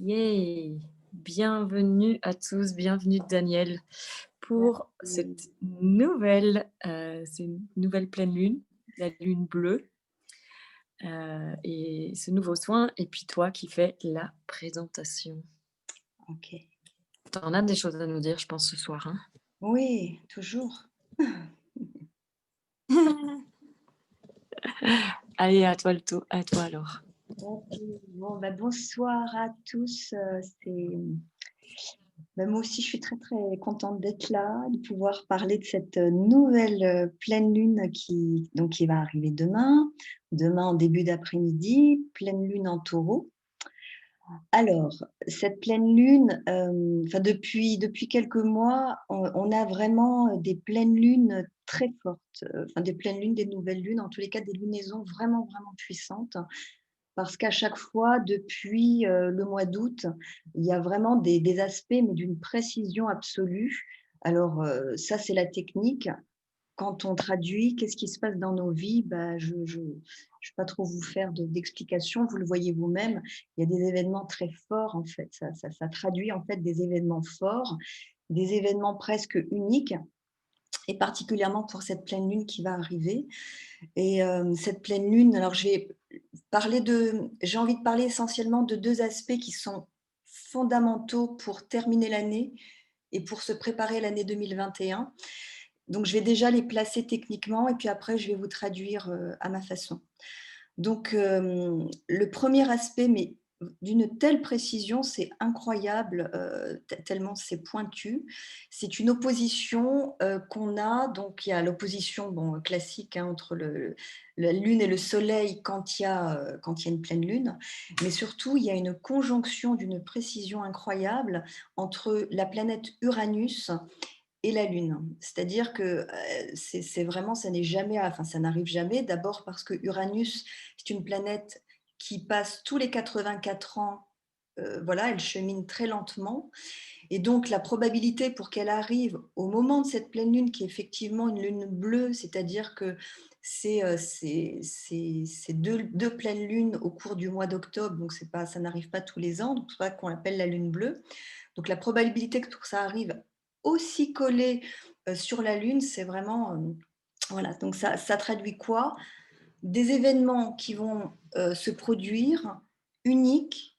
Yay! Bienvenue à tous, bienvenue Daniel pour Mmh. cette nouvelle pleine lune, la lune bleue, et ce nouveau soin et puis toi qui fais la présentation. OK. Tu en as des choses à nous dire, je pense, ce soir, hein? Oui, toujours. Allez, à toi le tour, à toi alors. OK. Bon, bah, bonsoir à tous, moi aussi je suis très, très contente d'être là, de pouvoir parler de cette, nouvelle, pleine lune qui va arriver demain. Demain en début d'après-midi, pleine lune en Taureau. Alors, cette pleine lune, enfin depuis quelques mois, on a vraiment, des pleines lunes très fortes, enfin des pleines lunes, des nouvelles lunes, en tous les cas des lunaisons vraiment, vraiment puissantes. Parce qu'à chaque fois depuis, le mois d'août, il y a vraiment des aspects, mais d'une précision absolue. Alors, ça c'est la technique. Quand on traduit, qu'est-ce qui se passe dans nos vies? Bah, je ne vais pas trop vous faire d'explications, vous le voyez vous-même. Il y a des événements très forts en fait, ça traduit en fait des événements forts, des événements presque uniques et particulièrement pour cette pleine lune qui va arriver et cette pleine lune, alors j'ai envie de parler essentiellement de 2 aspects qui sont fondamentaux pour terminer l'année et pour se préparer à l'année 2021. Donc je vais déjà les placer techniquement et puis après je vais vous traduire, à ma façon. Donc le premier aspect, mais d'une telle précision, c'est incroyable, tellement c'est pointu. C'est une opposition, qu'on a, donc il y a l'opposition, bon, classique, hein, entre la lune et le soleil quand il y a une pleine lune. Mais surtout, il y a une conjonction d'une précision incroyable entre la planète Uranus et la Lune. C'est-à-dire que, c'est vraiment ça n'est jamais enfin ça n'arrive jamais. D'abord parce que Uranus, c'est une planète qui passe tous les 84 ans, voilà, elle chemine très lentement et donc la probabilité pour qu'elle arrive au moment de cette pleine lune qui est effectivement une lune bleue, c'est-à-dire que c'est 2 pleines lunes au cours du mois d'octobre, donc c'est pas ça n'arrive pas tous les ans, donc c'est pour ça qu'on l'appelle la lune bleue. Donc la probabilité que ça arrive aussi collé, sur la Lune, c'est vraiment, voilà, donc ça traduit quoi? Des événements qui vont, se produire, uniques,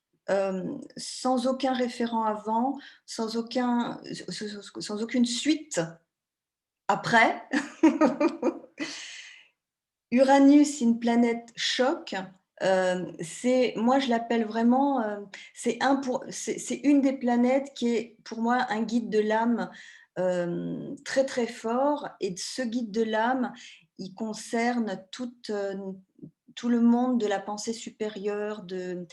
sans aucun référent avant, sans aucune suite après. Uranus, c'est une planète choc. C'est moi je l'appelle vraiment, c'est une des planètes qui est pour moi un guide de l'âme, très, très fort et ce guide de l'âme, il concerne tout le monde de la pensée supérieure, de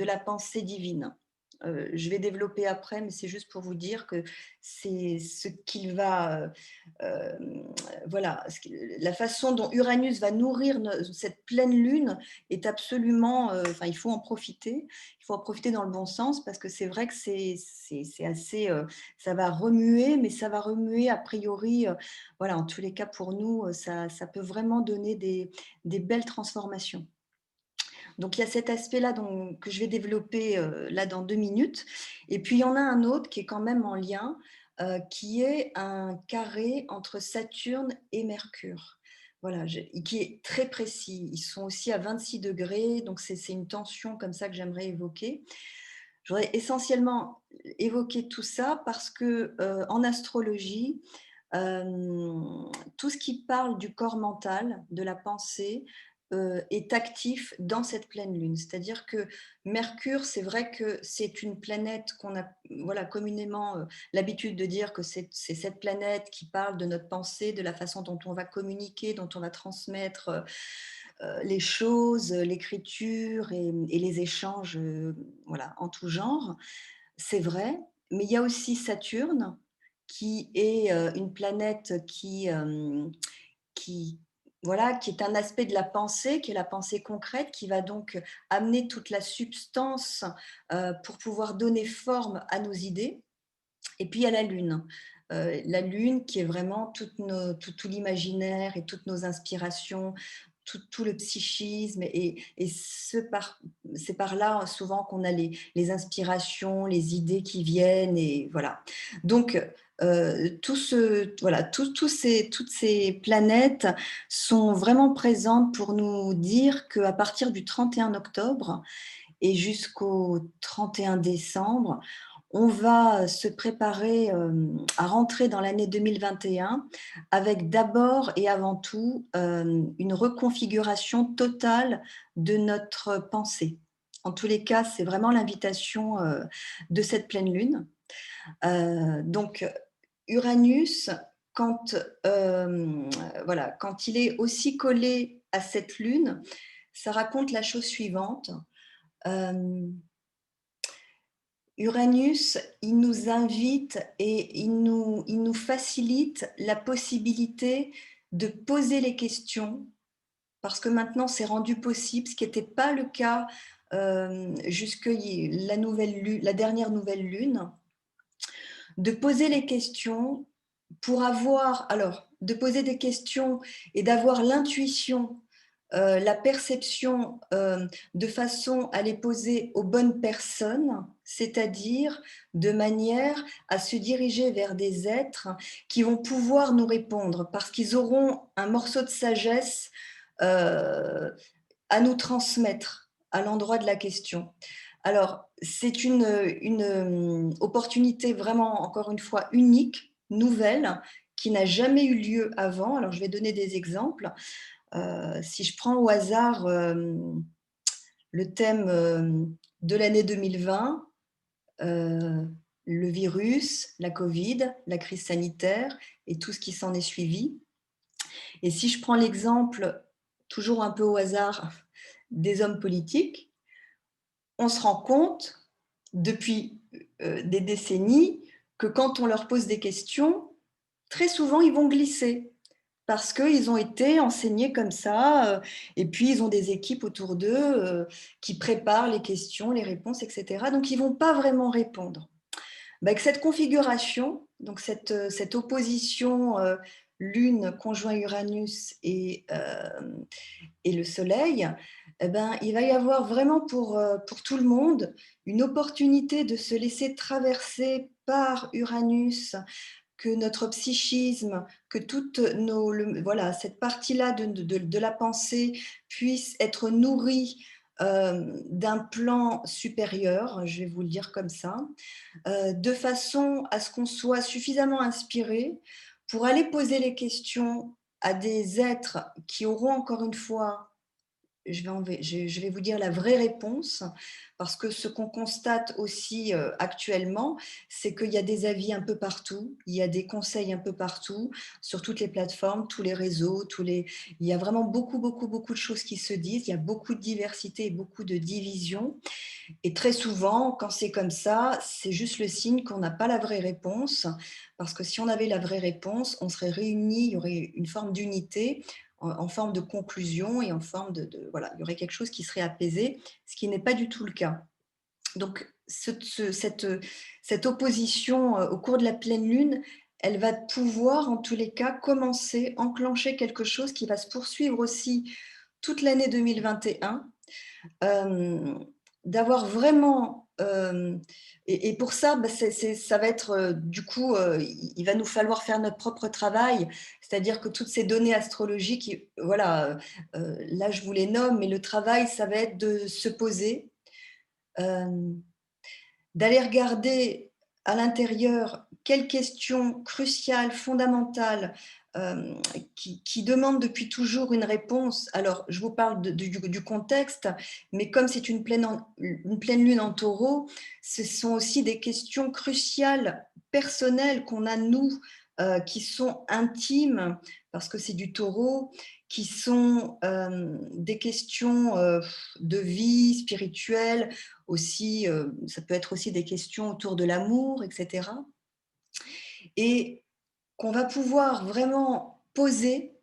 la pensée divine. Je vais développer après, mais c'est juste pour vous dire que c'est ce qu'il va, voilà, la façon dont Uranus va nourrir cette pleine lune est absolument, enfin, il faut en profiter. Il faut en profiter dans le bon sens parce que c'est vrai que c'est assez, ça va remuer, mais ça va remuer a priori, voilà, en tous les cas pour nous, ça peut vraiment donner des belles transformations. Donc il y a cet aspect-là que je vais développer, là dans 2 minutes et puis il y en a un autre qui est quand même en lien, qui est un carré entre Saturne et Mercure. Voilà, qui est très précis. Ils sont aussi à 26°, donc c'est une tension comme ça que j'aimerais évoquer. Je voudrais essentiellement évoquer tout ça parce que, en astrologie, tout ce qui parle du corps mental, de la pensée, est actif dans cette pleine lune. C'est-à-dire que Mercure, c'est vrai que c'est une planète qu'on a, voilà, communément, l'habitude de dire que c'est cette planète qui parle de notre pensée, de la façon dont on va communiquer, dont on va transmettre, les choses, l'écriture et les échanges, voilà, en tout genre. C'est vrai, mais il y a aussi Saturne qui est, une planète qui voilà, qui est un aspect de la pensée, qui est la pensée concrète, qui va donc amener toute la substance, pour pouvoir donner forme à nos idées. Et puis il y a la Lune qui est vraiment tout l'imaginaire et toutes nos inspirations, tout le psychisme et c'est par là souvent qu'on a les inspirations, les idées qui viennent et voilà. Donc, voilà, toutes ces planètes sont vraiment présentes pour nous dire qu'à partir du 31 octobre et jusqu'au 31 décembre, on va se préparer à rentrer dans l'année 2021 avec d'abord et avant tout une reconfiguration totale de notre pensée. En tous les cas, c'est vraiment l'invitation de cette pleine lune. Donc, Uranus, quand, voilà, quand il est aussi collé à cette lune, ça raconte la chose suivante. Euh, Uranus, il nous invite et il nous facilite la possibilité de poser les questions, parce que maintenant c'est rendu possible, ce qui n'était pas le cas jusque la dernière nouvelle lune, de poser les questions pour avoir, alors, de poser des questions et d'avoir l'intuition, la perception de façon à les poser aux bonnes personnes, c'est-à-dire de manière à se diriger vers des êtres qui vont pouvoir nous répondre parce qu'ils auront un morceau de sagesse à nous transmettre à l'endroit de la question. Alors, c'est une opportunité vraiment, encore une fois, unique, nouvelle, qui n'a jamais eu lieu avant. Alors, je vais donner des exemples. Si je prends au hasard le thème de l'année 2020, le virus, la Covid, la crise sanitaire et tout ce qui s'en est suivi. Et si je prends l'exemple, toujours un peu au hasard, des hommes politiques, on se rend compte depuis des décennies que quand on leur pose des questions, très souvent ils vont glisser parce qu'ils ont été enseignés comme ça et puis ils ont des équipes autour d'eux qui préparent les questions, les réponses, etc. Donc ils ne vont pas vraiment répondre. Avec cette configuration, donc cette opposition Lune conjoint Uranus et le Soleil, eh ben, il va y avoir vraiment pour tout le monde une opportunité de se laisser traverser par Uranus, que notre psychisme, que voilà, cette partie-là de la pensée puisse être nourrie d'un plan supérieur, je vais vous le dire comme ça, de façon à ce qu'on soit suffisamment inspiré pour aller poser les questions à des êtres qui auront encore une fois je vais vous dire la vraie réponse, parce que ce qu'on constate aussi actuellement, c'est qu'il y a des avis un peu partout, il y a des conseils un peu partout, sur toutes les plateformes, tous les réseaux, il y a vraiment beaucoup, beaucoup, beaucoup de choses qui se disent, il y a beaucoup de diversité et beaucoup de division. Et très souvent, quand c'est comme ça, c'est juste le signe qu'on n'a pas la vraie réponse, parce que si on avait la vraie réponse, on serait réunis, il y aurait une forme d'unité, en forme de conclusion et en forme voilà, il y aurait quelque chose qui serait apaisé, ce qui n'est pas du tout le cas. Donc, cette opposition au cours de la pleine lune, elle va pouvoir, en tous les cas, commencer, enclencher quelque chose qui va se poursuivre aussi toute l'année 2021, d'avoir vraiment et pour ça, bah, ça va être du coup, il va nous falloir faire notre propre travail, c'est-à-dire que toutes ces données astrologiques, voilà, là je vous les nomme, mais le travail, ça va être de se poser, d'aller regarder à l'intérieur quelles questions cruciales, fondamentales, qui demandent depuis toujours une réponse. Alors, je vous parle du contexte, mais comme c'est une pleine lune en taureau, ce sont aussi des questions cruciales, personnelles qu'on a, nous, qui sont intimes, parce que c'est du taureau, qui sont des questions de vie spirituelle, aussi, ça peut être aussi des questions autour de l'amour, etc. Et qu'on va pouvoir vraiment poser.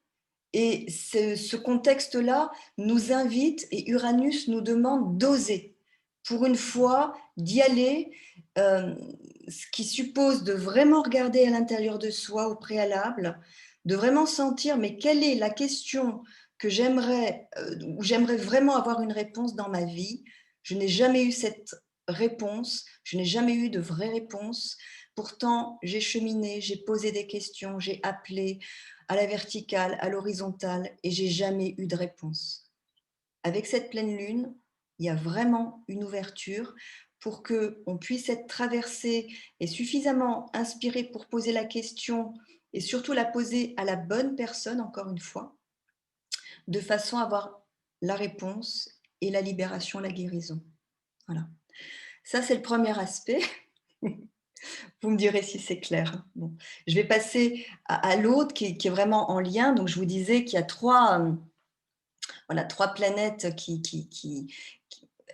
Et ce contexte-là nous invite, et Uranus nous demande d'oser. Pour une fois, d'y aller, ce qui suppose de vraiment regarder à l'intérieur de soi au préalable, de vraiment sentir, mais quelle est la question où j'aimerais vraiment avoir une réponse dans ma vie. Je n'ai jamais eu cette réponse, je n'ai jamais eu de vraie réponse. Pourtant, j'ai cheminé, j'ai posé des questions, j'ai appelé à la verticale, à l'horizontale, et j'ai jamais eu de réponse. Avec cette pleine lune, il y a vraiment une ouverture pour qu'on puisse être traversé et suffisamment inspiré pour poser la question et surtout la poser à la bonne personne, encore une fois, de façon à avoir la réponse et la libération, la guérison. Voilà. Ça, c'est le premier aspect. Vous me direz si c'est clair. Bon. Je vais passer à l'autre qui est vraiment en lien. Donc, je vous disais qu'il y a trois planètes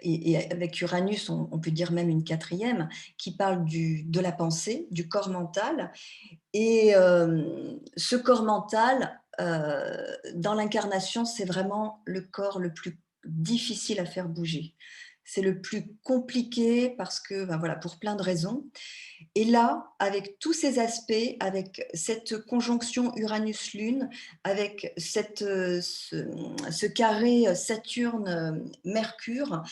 et avec Uranus, on peut dire même une quatrième, qui parle de la pensée, du corps mental. Et ce corps mental, dans l'incarnation, c'est vraiment le corps le plus difficile à faire bouger. C'est le plus compliqué parce que, ben voilà, pour plein de raisons. Et là, avec tous ces aspects, avec cette conjonction Uranus-Lune, avec ce carré Saturne-Mercure,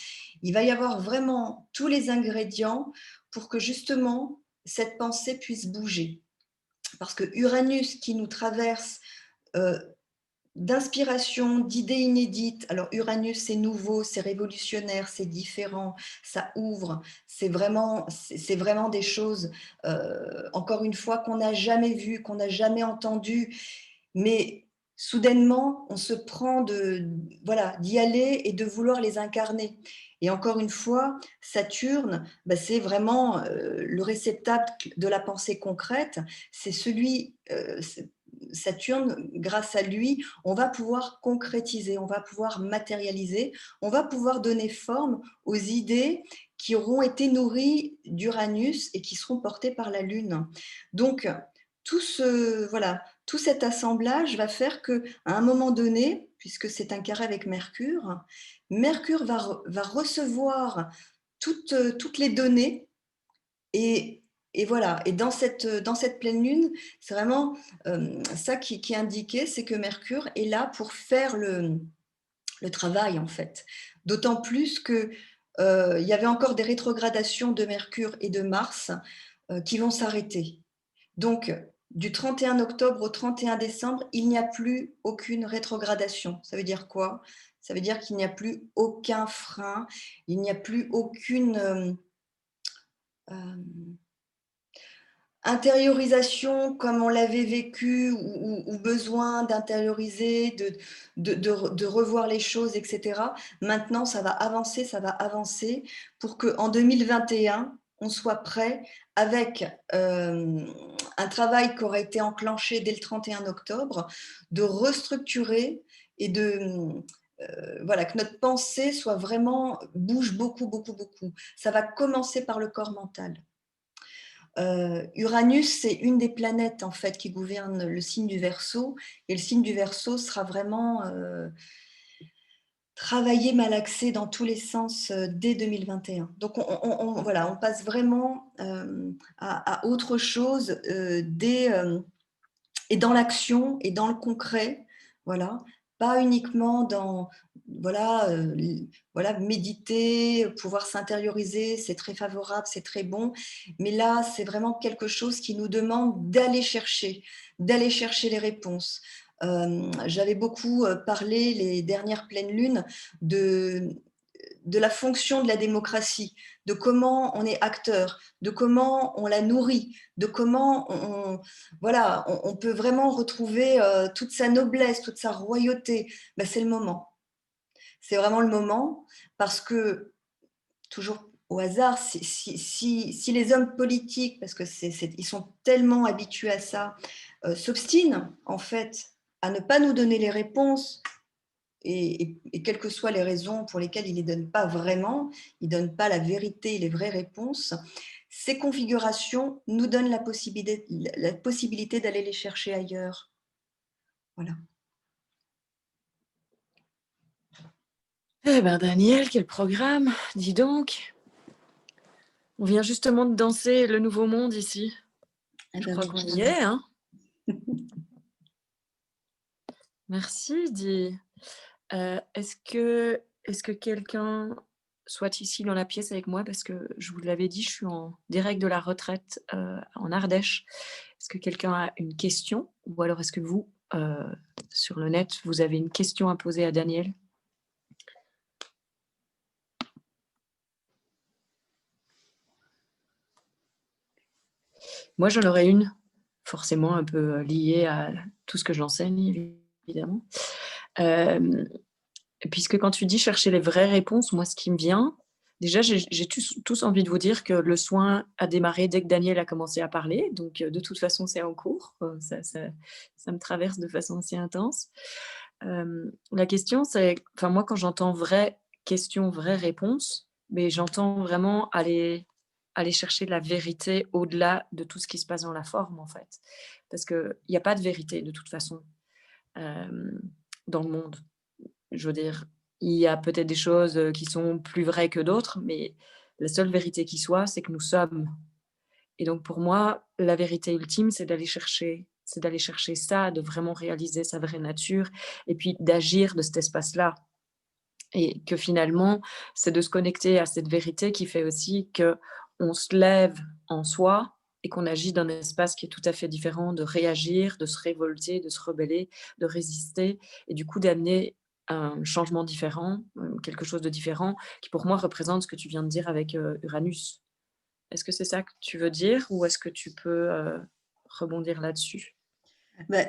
il va y avoir vraiment tous les ingrédients pour que justement cette pensée puisse bouger. Parce que Uranus qui nous traverse d'inspiration, d'idées inédites. Alors Uranus, c'est nouveau, c'est révolutionnaire, c'est différent, ça ouvre, c'est vraiment des choses, encore une fois, qu'on n'a jamais vues, qu'on n'a jamais entendues, mais soudainement, on se prend d'y aller et de vouloir les incarner. Et encore une fois, Saturne, c'est vraiment le réceptacle de la pensée concrète, c'est Saturne, grâce à lui, on va pouvoir concrétiser, on va pouvoir matérialiser, on va pouvoir donner forme aux idées qui auront été nourries d'Uranus et qui seront portées par la Lune. Donc, tout cet assemblage va faire qu'à un moment donné, puisque c'est un carré avec Mercure, Mercure va recevoir toutes les données et voilà. Et dans cette pleine lune, c'est vraiment ça qui est indiqué, c'est que Mercure est là pour faire le travail, en fait. D'autant plus qu'il y avait encore des rétrogradations de Mercure et de Mars qui vont s'arrêter. Donc, du 31 octobre au 31 décembre, il n'y a plus aucune rétrogradation. Ça veut dire quoi? Ça veut dire qu'il n'y a plus aucun frein, il n'y a plus aucune intériorisation comme on l'avait vécu ou besoin d'intérioriser, de revoir les choses, etc. Maintenant, ça va avancer pour qu'en 2021, on soit prêt avec un travail qui aurait été enclenché dès le 31 octobre, de restructurer et que notre pensée bouge beaucoup, beaucoup, beaucoup. Ça va commencer par le corps mental. Uranus, c'est une des planètes en fait qui gouverne le signe du Verseau, et le signe du Verseau sera vraiment travaillé, malaxé dans tous les sens dès 2021. Donc on passe vraiment à autre chose et dans l'action et dans le concret, voilà, pas uniquement dans méditer, pouvoir s'intérioriser, c'est très favorable, c'est très bon, mais là, c'est vraiment quelque chose qui nous demande d'aller chercher les réponses. J'avais beaucoup parlé les dernières pleines lunes de la fonction de la démocratie, de comment on est acteur, de comment on la nourrit, de comment on peut vraiment retrouver toute sa noblesse, toute sa royauté. C'est le moment. C'est vraiment le moment parce que, toujours au hasard, si les hommes politiques, parce que ils sont tellement habitués à ça, s'obstinent en fait à ne pas nous donner les réponses, et quelles que soient les raisons pour lesquelles ils ne les donnent pas vraiment, ils ne donnent pas la vérité et les vraies réponses, ces configurations nous donnent la possibilité d'aller les chercher ailleurs. Voilà. Eh ben Daniel, quel programme! Dis donc, on vient justement de danser le nouveau monde ici. Je crois qu'on y est, hein? Merci, Di. Est-ce que quelqu'un soit ici dans la pièce avec moi? Parce que je vous l'avais dit, je suis en direct de la retraite, en Ardèche. Est-ce que quelqu'un a une question? Ou alors est-ce que vous, sur le net, vous avez une question à poser à Daniel? Moi, j'en aurais une, forcément un peu, liée à tout ce que j'enseigne, évidemment. Hem, Puisque quand tu dis chercher les vraies réponses, moi, ce qui me vient, déjà, j'ai tous envie de vous dire que le soin a démarré dès que Daniel a commencé à parler, donc de toute façon, c'est en cours, ça me traverse de façon assez intense. La question, c'est enfin, moi, quand j'entends vraie question, vraie réponse, mais j'entends vraiment aller chercher la vérité au-delà de tout ce qui se passe dans la forme, en fait. Parce qu'il y a pas de vérité de toute façon, hem, dans le monde. Je veux dire, il y a peut-être des choses, qui sont plus vraies que d'autres, mais la seule vérité qui soit, c'est que nous sommes. Et donc pour moi, la vérité ultime, c'est d'aller chercher ça, de vraiment réaliser sa vraie nature et puis d'agir de cet espace-là. Et que finalement, c'est de se connecter à cette vérité qui fait aussi qu'on se lève en soi et qu'on agit d'un espace qui est tout à fait différent, de réagir, de se révolter, de se rebeller, de résister et du coup d'amener un changement différent, quelque chose de différent qui pour moi représente ce que tu viens de dire avec, Uranus. Est-ce que c'est ça que tu veux dire ou est-ce que tu peux, rebondir là-dessus? Bah,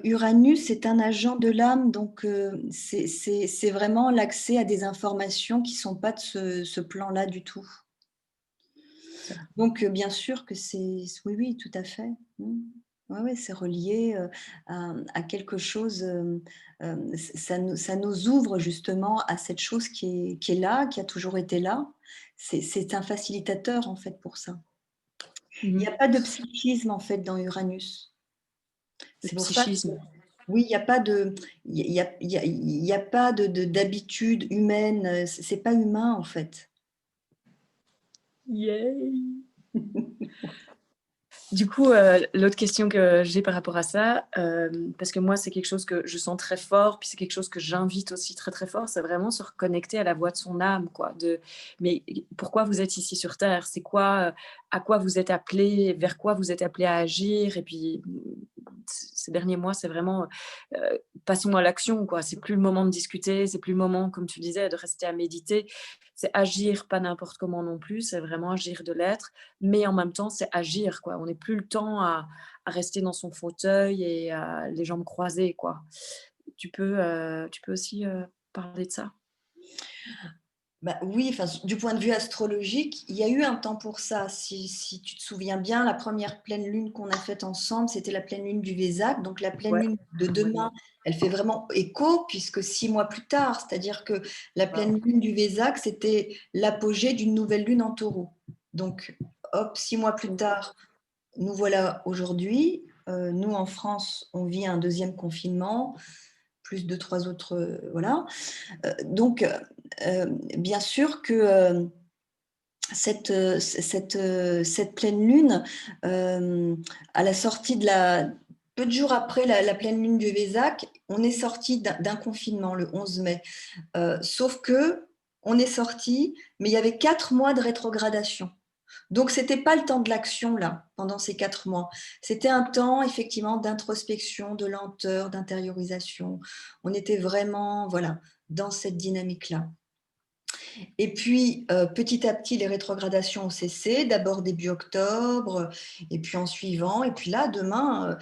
Uranus est un agent de l'âme, donc c'est vraiment l'accès à des informations qui sont pas de ce plan-là du tout. Ça Donc bien sûr que c'est oui, oui, tout à fait. Mmh. Ouais, ouais, c'est relié, à quelque chose, ça nous ouvre justement à cette chose qui est là, qui a toujours été là. C'est un facilitateur, en fait, pour ça. Il y mmh a pas de psychisme, en fait, dans Uranus. Le C'est pour ça que psychisme. oui, il y a pas de il y a pas d'habitude humaine, c'est pas humain, en fait. Yay! Du coup, l'autre question que j'ai par rapport à ça, parce que moi, c'est quelque chose que je sens très fort, puis c'est quelque chose que j'invite aussi très, très fort, c'est vraiment se reconnecter à la voix de son âme, quoi. Mais pourquoi vous êtes ici sur terre? C'est quoi, à quoi vous êtes appelé? Vers quoi vous êtes appelé à agir? Et puis, ces derniers mois, c'est vraiment, passons à l'action, quoi. C'est plus le moment de discuter, c'est plus le moment, comme tu disais, de rester à méditer. C'est agir, pas n'importe comment non plus, c'est vraiment agir de l'être mais en même temps, c'est agir, quoi. On n'est plus le temps à rester dans son fauteuil et les jambes croisées, quoi. Tu peux aussi, parler de ça? Bah, oui, enfin, du point de vue astrologique, il y a eu un temps pour ça. Si tu te souviens bien, la première pleine lune qu'on a faite ensemble, c'était la pleine lune du Vésac. Donc la pleine Ouais, lune de demain, elle fait vraiment écho puisque 6 mois plus tard, c'est-à-dire que la pleine lune du Vésac, c'était l'apogée d'une nouvelle lune en Taureau. Donc hop, 6 mois plus tard, nous voilà aujourd'hui. Nous, en France, on vit un deuxième confinement, plus 2, 3 autres, voilà. Donc, bien sûr que cette pleine lune, à la sortie de la peu de jours après la pleine lune du Vésac, on est sorti d'un confinement le 11 mai. Sauf que on est sorti, mais il y avait 4 mois de rétrogradation. Donc, c'était pas le temps de l'action là, pendant ces 4 mois. C'était un temps effectivement d'introspection, de lenteur, d'intériorisation. On était vraiment, voilà, dans cette dynamique-là. Et puis, petit à petit, les rétrogradations ont cessé, d'abord début octobre, et puis en suivant. Et puis là, demain,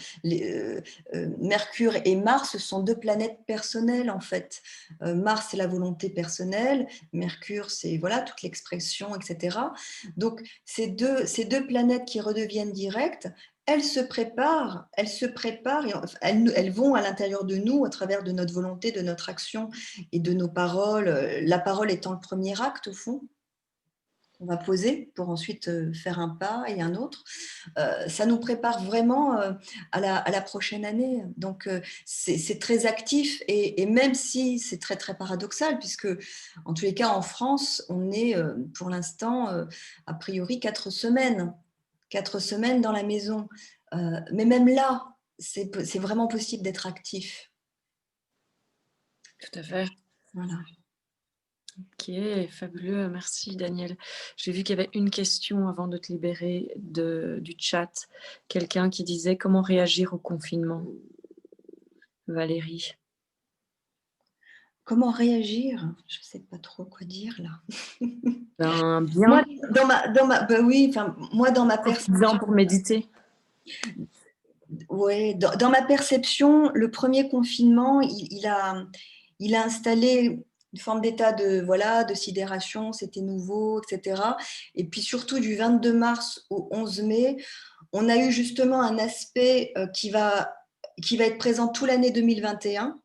Mercure et Mars sont 2 planètes personnelles, en fait. Mars, c'est la volonté personnelle, Mercure, c'est voilà, toute l'expression, et cetera. Donc ces deux planètes qui redeviennent directes, elles se préparent et elles vont à l'intérieur de nous, à travers de notre volonté, de notre action et de nos paroles, la parole étant le premier acte au fond, qu'on va poser pour ensuite faire un pas et un autre. Ça nous prépare vraiment à la prochaine année. Donc c'est très actif et même si c'est très très paradoxal, puisque en tous les cas en France, on est pour l'instant a priori 4 semaines. 4 semaines dans la maison. Mais même là, c'est vraiment possible d'être actif. Tout à fait. Voilà. Ok, fabuleux. Merci, Daniel. J'ai vu qu'il y avait une question avant de te libérer du chat. Quelqu'un qui disait comment réagir au confinement. Valérie. Comment réagir? Je ne sais pas trop quoi dire là. Ben, Moi, bien bah oui, enfin, moi, dans ma profites-en perception, pour méditer. ouais, dans ma perception, le premier confinement, il a installé une forme d'état de, voilà, de sidération, c'était nouveau, etc. Et puis surtout, du 22 mars au 11 mai, on a eu justement un aspect qui va être présent toute l'année 2021,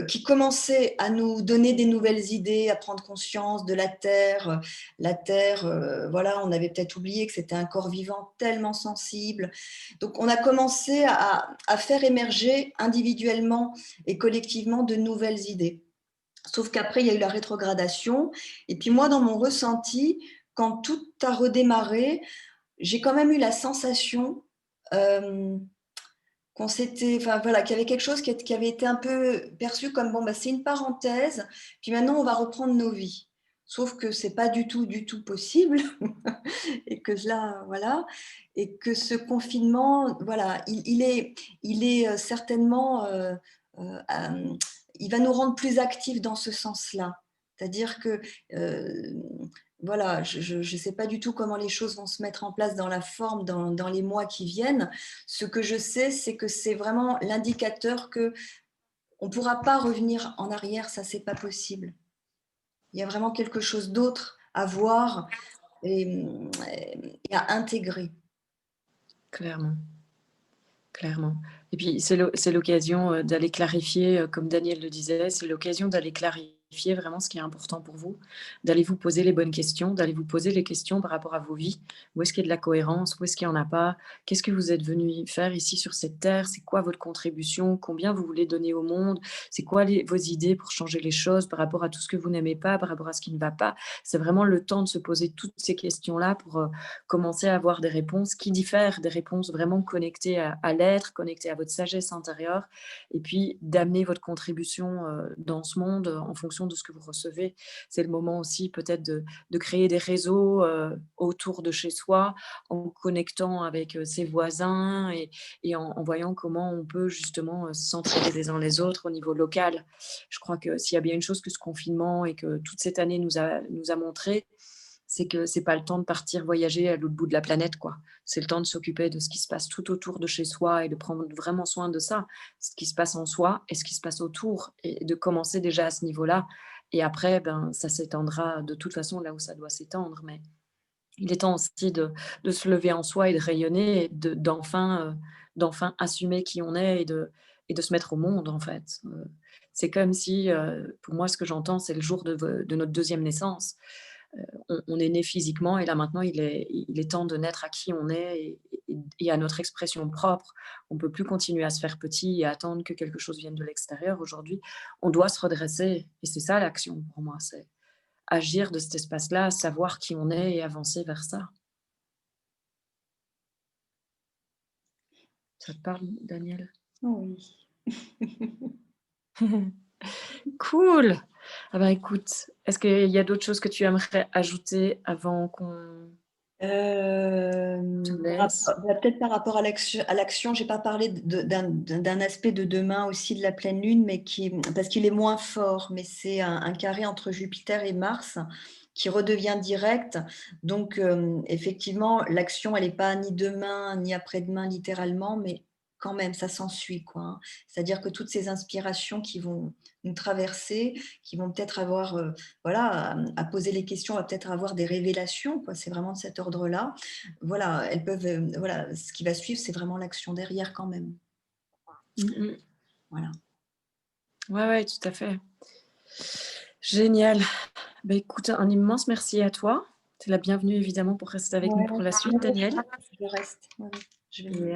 qui commençait à nous donner des nouvelles idées, à prendre conscience de la Terre. La Terre, voilà, on avait peut-être oublié que c'était un corps vivant tellement sensible. Donc, on a commencé à faire émerger individuellement et collectivement de nouvelles idées. Sauf qu'après, il y a eu la rétrogradation. Et puis moi, dans mon ressenti, quand tout a redémarré, j'ai quand même eu la sensation qu'on s'était, enfin voilà, qu'il y avait quelque chose qui avait été un peu perçu comme bon, bah, c'est une parenthèse, puis maintenant on va reprendre nos vies. Sauf que c'est pas du tout possible, et que là, voilà, et que ce confinement, voilà, il est certainement, il va nous rendre plus actifs dans ce sens-là. C'est-à-dire que, voilà, je ne sais pas du tout comment les choses vont se mettre en place dans la forme dans les mois qui viennent. Ce que je sais, c'est que c'est vraiment l'indicateur que on ne pourra pas revenir en arrière, ça, c'est pas possible. Il y a vraiment quelque chose d'autre à voir et, et à intégrer. Clairement. Clairement. Et puis, c'est l'occasion d'aller clarifier, comme Daniel le disait, c'est l'occasion d'aller clarifier vraiment ce qui est important pour vous, d'aller vous poser les bonnes questions, d'aller vous poser les questions par rapport à vos vies. Où est-ce qu'il y a de la cohérence? Où est-ce qu'il n'y en a pas? Qu'est-ce que vous êtes venu faire ici sur cette terre? C'est quoi votre contribution? Combien vous voulez donner au monde? C'est quoi vos idées pour changer les choses par rapport à tout ce que vous n'aimez pas, par rapport à ce qui ne va pas? C'est vraiment le temps de se poser toutes ces questions-là pour commencer à avoir des réponses qui diffèrent, des réponses vraiment connectées à l'être, connectées à votre sagesse intérieure, et puis d'amener votre contribution dans ce monde en fonction de ce que vous recevez. C'est le moment aussi peut-être de créer des réseaux autour de chez soi, en connectant avec ses voisins et en voyant comment on peut justement s'entraider les uns les autres au niveau local. Je crois que s'il y a bien une chose que ce confinement et que toute cette année nous a montré, c'est que c'est pas le temps de partir voyager à l'autre bout de la planète, quoi. C'est le temps de s'occuper de ce qui se passe tout autour de chez soi et de prendre vraiment soin de ça, ce qui se passe en soi et ce qui se passe autour, et de commencer déjà à ce niveau-là. Et après, ben, ça s'étendra de toute façon là où ça doit s'étendre. Mais il est temps aussi de se lever en soi et de rayonner et d'enfin assumer qui on est et de se mettre au monde, en fait. C'est comme si, pour moi, ce que j'entends, c'est le jour de notre deuxième naissance. On est né physiquement et là maintenant il est temps de naître à qui on est et à notre expression propre. On ne peut plus continuer à se faire petit et attendre que quelque chose vienne de l'extérieur. Aujourd'hui, on doit se redresser et c'est ça l'action pour moi, c'est agir de cet espace-là, savoir qui on est et avancer vers ça. Ça te parle, Daniel? Oui. Cool! Ah bah, écoute, est-ce qu'il y a d'autres choses que tu aimerais ajouter avant qu'on te laisse? Peut-être par rapport à l'action, j'ai pas parlé d'un aspect de demain aussi de la pleine lune, mais parce qu'il est moins fort, mais c'est un carré entre Jupiter et Mars qui redevient direct. Donc, effectivement, l'action, elle est pas ni demain, ni après-demain littéralement, mais quand même, ça s'ensuit, quoi, hein. C'est-à-dire que toutes ces inspirations qui vont nous traverser, qui vont peut-être avoir, voilà, à poser les questions, on va peut-être avoir des révélations, quoi. C'est vraiment de cet ordre-là. Voilà, elles peuvent, voilà, ce qui va suivre, c'est vraiment l'action derrière quand même. Mmh. Voilà. Ouais, ouais, tout à fait. Génial. Bah, écoute, un immense merci à toi. Tu es la bienvenue évidemment pour rester avec nous Ouais, pour la suite, Daniel. je reste. Ouais, ouais, je vais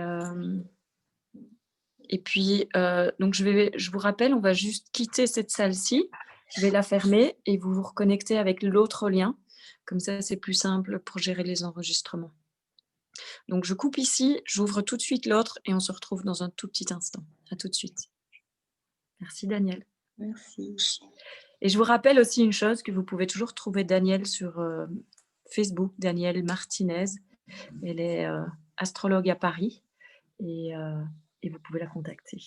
Et, et puis, donc je vous rappelle, on va juste quitter cette salle-ci. Je vais la fermer et vous vous reconnectez avec l'autre lien. Comme ça, c'est plus simple pour gérer les enregistrements. Donc, je coupe ici, j'ouvre tout de suite l'autre et on se retrouve dans un tout petit instant. À tout de suite. Merci, Daniel. Merci. Et je vous rappelle aussi une chose, que vous pouvez toujours trouver Danielle sur Facebook, Danielle Martinez. Elle est astrologue à Paris et vous pouvez la contacter.